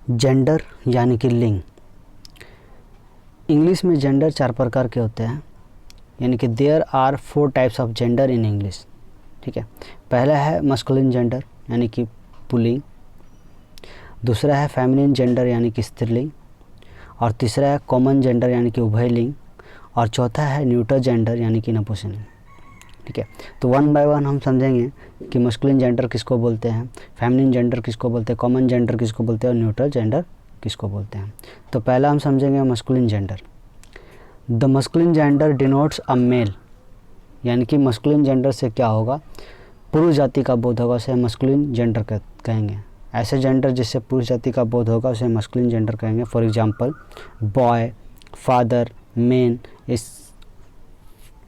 Gender यानी कि लिंग। इंग्लिश में जेंडर 4 प्रकार के होते हैं, यानी कि there are 4 types of gender in English. ठीक है, पहला है मस्कुलिन जेंडर यानी कि पुल्लिंग, दूसरा है फेमिनिन जेंडर यानी कि स्त्रीलिंग, और तीसरा है कॉमन जेंडर यानी कि उभयलिंग, और चौथा है न्यूट्रल जेंडर यानी कि नपुंसकलिंग। ठीक है, तो वन बाय वन हम समझेंगे कि मस्कुलिन जेंडर किसको बोलते हैं, फेमिनिन जेंडर किसको बोलते हैं, कॉमन जेंडर किसको बोलते हैं और न्यूट्रल जेंडर किसको बोलते हैं। तो पहला हम समझेंगे masculine gender. The masculine gender denotes a male, यानी कि मस्कुलिन जेंडर से क्या होगा, पुरुष जाति का बोध होगा, उसे मस्कुलिन जेंडर कहेंगे। ऐसे जेंडर जिससे पुरुष जाति का बोध होगा उसे मस्कुलिन जेंडर कहेंगे। For example boy, father, man, इस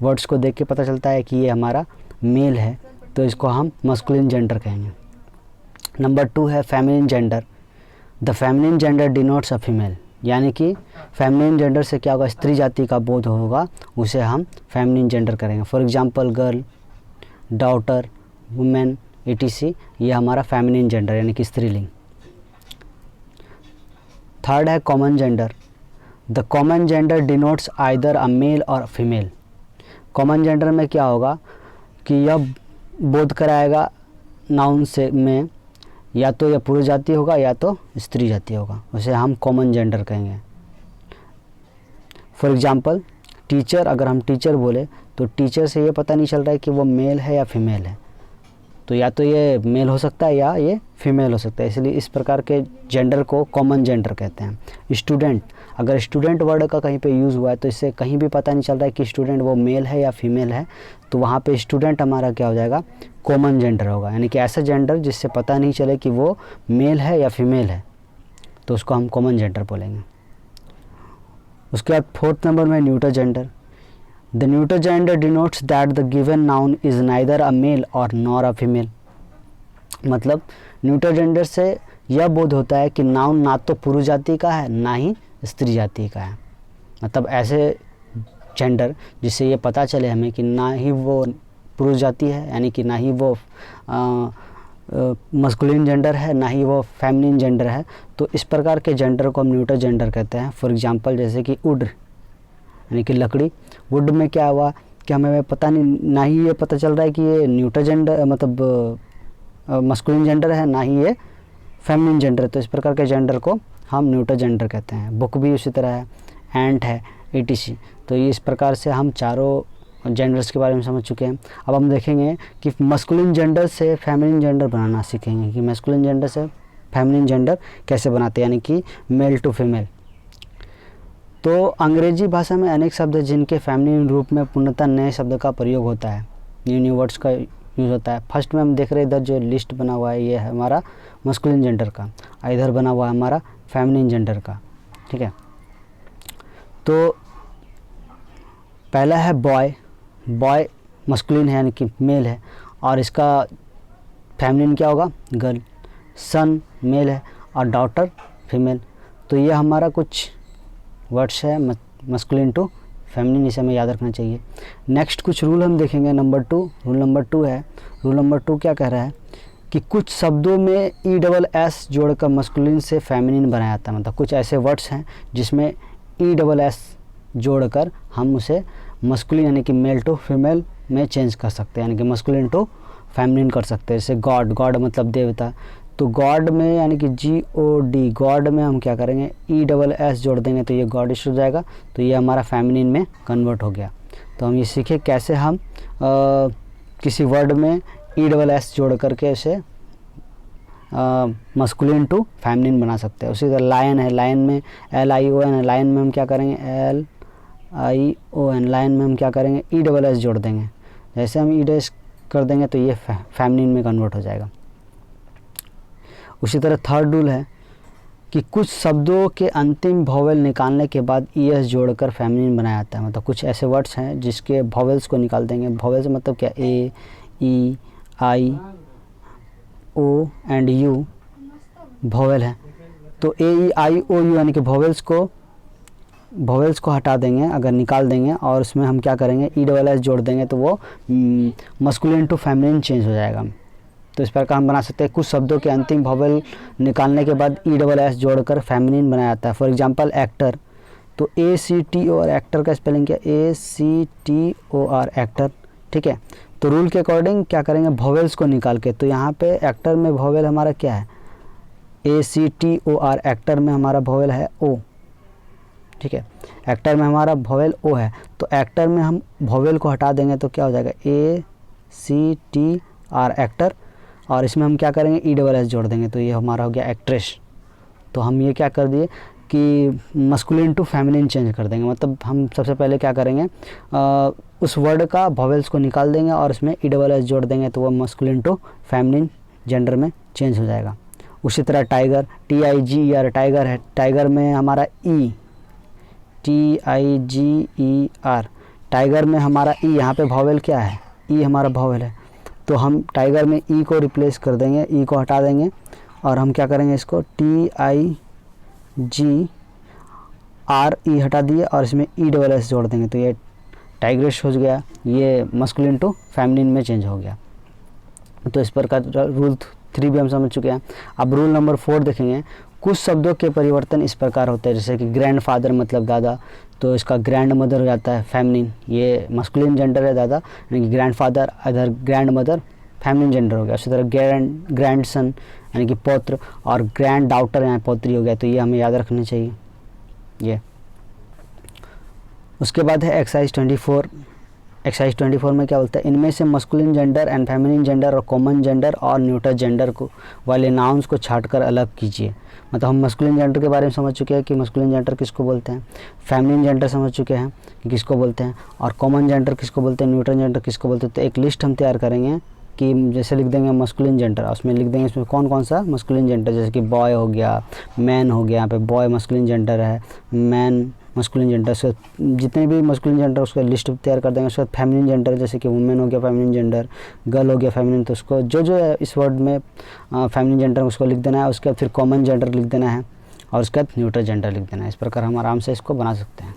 वर्ड्स को देख के पता चलता है कि ये हमारा मेल है, तो इसको हम मस्कुलिन जेंडर कहेंगे। नंबर 2 है feminine gender. The feminine gender denotes a female, यानी कि फेमिनिन जेंडर से क्या होगा, स्त्री जाति का बोध होगा, उसे हम फेमिनिन जेंडर करेंगे। For example girl, daughter, women, etc, ये हमारा फेमिनिन जेंडर यानी कि स्त्रीलिंग। थर्ड है common gender. The common gender denotes either a male or female. Common gender में क्या होगा कि यह बोध कराएगा नाउन से में या तो यह पुरुष जाति होगा या तो स्त्री जाति होगा, उसे हम कॉमन जेंडर कहेंगे। फॉर एग्जांपल टीचर, अगर हम टीचर बोले तो टीचर से ये पता नहीं चल रहा है कि वो मेल है या फीमेल है, तो या तो ये मेल हो सकता है या ये फीमेल हो सकता है, इसलिए इस प्रकार के जेंडर को कॉमन जेंडर कहते हैं। स्टूडेंट, अगर स्टूडेंट वर्ड का कहीं पे यूज़ हुआ है तो इससे कहीं भी पता नहीं चल रहा है कि स्टूडेंट वो मेल है या फीमेल है, तो वहाँ पे स्टूडेंट हमारा क्या हो जाएगा, कॉमन जेंडर होगा, यानी कि ऐसा जेंडर जिससे पता नहीं चले कि वो मेल है या फीमेल है, तो उसको हम कॉमन जेंडर बोलेंगे। उसके बाद 4th नंबर में neutral gender. The neutral gender denotes that the given noun is neither a male or nor a female. मतलब न्यूट्रल जेंडर से यह बोध होता है कि नाउन ना तो पुरुष जाति का है ना ही स्त्री जाति का है। मतलब ऐसे जेंडर जिससे ये पता चले हमें कि ना ही वो पुरुष जाति है, यानी कि ना ही वो मस्कुलिन जेंडर है, ना ही वो फेमिनिन जेंडर है, तो इस प्रकार के जेंडर को हम न्यूट्रल जेंडर कहते हैं। फॉर एग्जांपल जैसे कि वुड यानी कि लकड़ी, वुड में क्या हुआ कि हमें पता नहीं, ना ही ये पता चल रहा है कि ये न्यूट्रल जेंडर मतलब मस्कुलिन जेंडर है, ना ही ये फेमिनिन जेंडर है, तो इस प्रकार के जेंडर को हम न्यूट्रल जेंडर कहते हैं। बुक भी उसी तरह है, एंट है, etc। तो ये इस प्रकार से हम चारों जेंडर्स के बारे में समझ चुके हैं। अब हम देखेंगे कि मस्कुलिन जेंडर से फेमिनिन जेंडर बनाना सीखेंगे कि मस्कुलिन जेंडर से फेमिनिन जेंडर कैसे बनाते हैं, यानी कि मेल टू फीमेल। तो अंग्रेजी भाषा में अनेक शब्द हैं जिनके फेमिनिन रूप में पूर्णतः नए शब्द का प्रयोग होता है, न्यू वर्ड्स का यूज़ होता है। फर्स्ट में हम देख रहे हैं इधर जो लिस्ट बना हुआ है ये है हमारा मस्कुलिन जेंडर का, इधर बना हुआ है हमारा फेमिनिन जेंडर का। ठीक है, तो पहला है बॉय। बॉय मस्कुलिन है यानी कि मेल है, और इसका फेमिनिन क्या होगा, गर्ल। सन मेल है और डॉटर फीमेल। तो ये हमारा कुछ वर्ड्स है मस्कुलिन टू फेमिनिन, इसे हमें याद रखना चाहिए। नेक्स्ट कुछ रूल हम देखेंगे। नंबर 2, रूल नंबर 2 है, रूल नंबर 2 क्या कह रहा है कि कुछ शब्दों में ESS जोड़कर मस्कुलिन से फेमिनिन बनाया जाता है। मतलब कुछ ऐसे वर्ड्स हैं जिसमें ESS जोड़कर हम उसे मस्कुलिन यानी कि मेल टू फीमेल में चेंज कर सकते हैं, यानी कि मस्कुलिन टू फेमिनिन कर सकते हैं। जैसे गॉड, गॉड मतलब देवता, तो गॉड में यानी कि GOD, गॉड में हम क्या करेंगे, ESS जोड़ देंगे तो ये गॉडिश हो जाएगा, तो ये हमारा फेमिनिन में कन्वर्ट हो गया। तो हम ये सीखे कैसे हम किसी वर्ड में ESS जोड़ करके उसे मस्कुलिन टू फेमिनिन बना सकते हैं। उसी तरह लायन है, लायन में LION है, लायन में हम क्या करेंगे, LION, लायन में हम क्या करेंगे, ESS जोड़ देंगे। जैसे हम ESS कर देंगे तो ये फेमिनिन में कन्वर्ट हो जाएगा। उसी तरह थर्ड रूल है कि कुछ शब्दों के अंतिम वॉवेल निकालने के बाद ES जोड़कर फेमिनिन बनाया जाता है। मतलब कुछ ऐसे वर्ड्स हैं जिसके वॉवेल्स को निकाल देंगे। वॉवेल्स मतलब क्या, A, E, I, O and U vowel है, तो A, E, I, O, U यानी कि वॉवेल्स को हटा देंगे, अगर निकाल देंगे, और उसमें हम क्या करेंगे, ESS जोड़ देंगे तो वो मस्कुलिन टू फेमिनिन चेंज हो जाएगा। तो इस प्रकार हम बना सकते हैं कुछ शब्दों के अंतिम वॉवेल निकालने के बाद ESS जोड़कर फेमिनिन बनाया जाता है। फॉर एग्जांपल एक्टर, तो ACTOR एक्टर का स्पेलिंग क्या, ACTOR एक्टर, ठीक है। तो रूल के अकॉर्डिंग क्या करेंगे, वॉवेल्स को निकाल के, तो यहाँ पे एक्टर में वॉवेल हमारा क्या है, ACTOR एक्टर में हमारा वॉवेल है O, ठीक है। एक्टर में हमारा वॉवेल O है, तो एक्टर में हम वॉवेल को हटा देंगे तो क्या हो जाएगा, ACTR एक्टर, और इसमें हम क्या करेंगे, ESS जोड़ देंगे, तो ये हमारा हो गया एक्ट्रेस। तो हम ये क्या कर दिए कि मस्कुलिन टू फेमिनिन चेंज कर देंगे। मतलब हम सबसे पहले क्या करेंगे, उस वर्ड का वॉवेल्स को निकाल देंगे और इसमें ESS जोड़ देंगे, तो वो मस्कुलिन टू फेमिनिन जेंडर में चेंज हो जाएगा। उसी तरह टाइगर, TIGER टाइगर है, टाइगर में हमारा TIGER, टाइगर में हमारा E, यहाँ पे वॉवेल क्या है, E हमारा वॉवेल है, तो हम टाइगर में E को रिप्लेस कर देंगे, E को हटा देंगे और हम क्या करेंगे, इसको TIGRE हटा दिए और इसमें ESS जोड़ देंगे, तो ये टाइग्रेस हो गया, ये मस्कुलिन टू फेमिनिन में चेंज हो गया। तो इस प्रकार रूल 3 भी हम समझ चुके हैं। अब रूल नंबर 4 देखेंगे। कुछ शब्दों के परिवर्तन इस प्रकार होते हैं, जैसे कि ग्रैंडफादर मतलब दादा, तो इसका ग्रैंड मदर हो जाता है फेमिनिन, ये मस्कुलिन जेंडर है दादा, यानी कि grandfather, other grand mother feminine gender हो गया। उसी तरह ग्रैंडसन यानी कि पौत्र, और ग्रैंड डॉटर यहाँ पौत्री हो गया, तो ये हमें याद रखना चाहिए ये। उसके बाद है एक्सरसाइज 24। एक्सरसाइज 24 में क्या बोलता है, इनमें से masculine gender and feminine gender और कॉमन जेंडर और न्यूट्रल जेंडर को वाले नाउन्स को छांटकर अलग कीजिए। मतलब हम मस्कुलिन जेंडर के बारे में समझ चुके हैं कि मस्कुलिन जेंडर किसको बोलते हैं, फेमिनिन जेंडर समझ चुके हैं कि किसको बोलते हैं, और कॉमन जेंडर किसको बोलते हैं, न्यूट्रल जेंडर किसको बोलते हैं। तो एक लिस्ट हम तैयार करेंगे कि जैसे लिख देंगे मस्कुलिन जेंडर, उसमें लिख देंगे इसमें कौन कौन सा मस्कुलिन जेंडर, जैसे कि बॉय हो गया, मैन हो गया, यहाँ पे बॉय मस्कुलिन जेंडर है, मैन मस्कुलिन जेंडर, से जितने भी मस्कुलिन जेंडर उसका लिस्ट तैयार कर देंगे। उसके बाद फेमिनिन जेंडर, जैसे कि वुमेन हो गया फेमिनिन जेंडर, गर्ल हो गया फेमिनिन, तो उसको जो जो है इस वर्ड में फेमिनिन जेंडर उसको लिख देना है। उसके बाद फिर कॉमन जेंडर लिख देना है और उसके बाद न्यूट्रल जेंडर लिख देना है। इस प्रकार हम आराम से इसको बना सकते हैं।